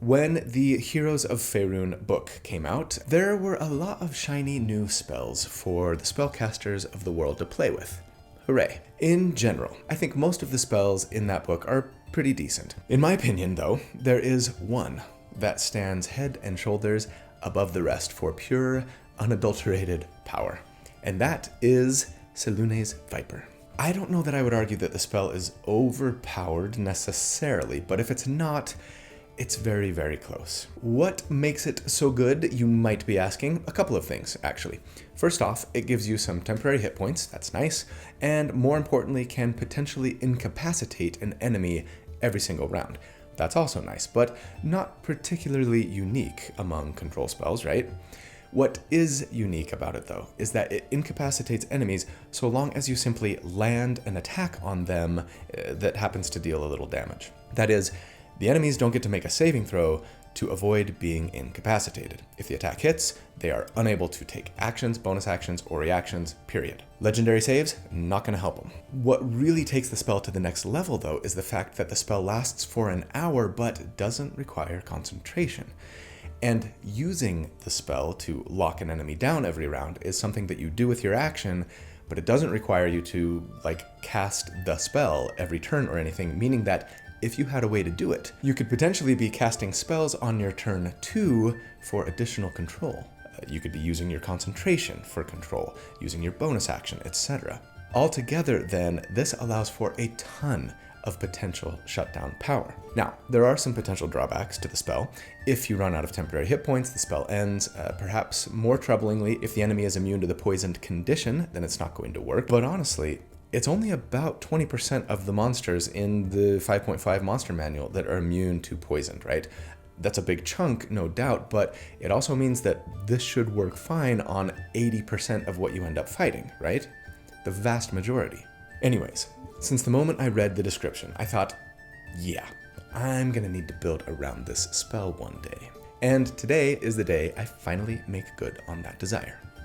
When the Heroes of Faerun book came out, there were a lot of shiny new spells for the spellcasters of the world to play with. Hooray. In general, I think most of the spells in that book are pretty decent. In my opinion, though, there is one that stands head and shoulders above the rest for pure, unadulterated power. And that is Selune's Viper. I don't know that I would argue that the spell is overpowered necessarily, but if it's not, it's very, very close. What makes it so good, you might be asking? A couple of things, actually. First off, it gives you some temporary hit points, that's nice, and more importantly, can potentially incapacitate an enemy every single round. That's also nice, but not particularly unique among control spells, right? What is unique about it, though, is that it incapacitates enemies so long as you simply land an attack on them that happens to deal a little damage. That is, the enemies don't get to make a saving throw to avoid being incapacitated. If the attack hits, they are unable to take actions, bonus actions, or reactions, period. Legendary saves, not going to help them. What really takes the spell to the next level, though, is the fact that the spell lasts for an hour but doesn't require concentration. And using the spell to lock an enemy down every round is something that you do with your action, but it doesn't require you to, cast the spell every turn or anything, meaning that if you had a way to do it, you could potentially be casting spells on your turn 2 for additional control. You could be using your concentration for control, using your bonus action, etc. Altogether, then, this allows for a ton of potential shutdown power. Now, there are some potential drawbacks to the spell. If you run out of temporary hit points, the spell ends. Perhaps more troublingly, if the enemy is immune to the poisoned condition, then it's not going to work. But honestly, it's only about 20% of the monsters in the 5.5 monster manual that are immune to poisoned, right? That's a big chunk, no doubt, but it also means that this should work fine on 80% of what you end up fighting, right? The vast majority. Anyways, since the moment I read the description, I thought, yeah, I'm gonna need to build around this spell one day. And today is the day I finally make good on that desire.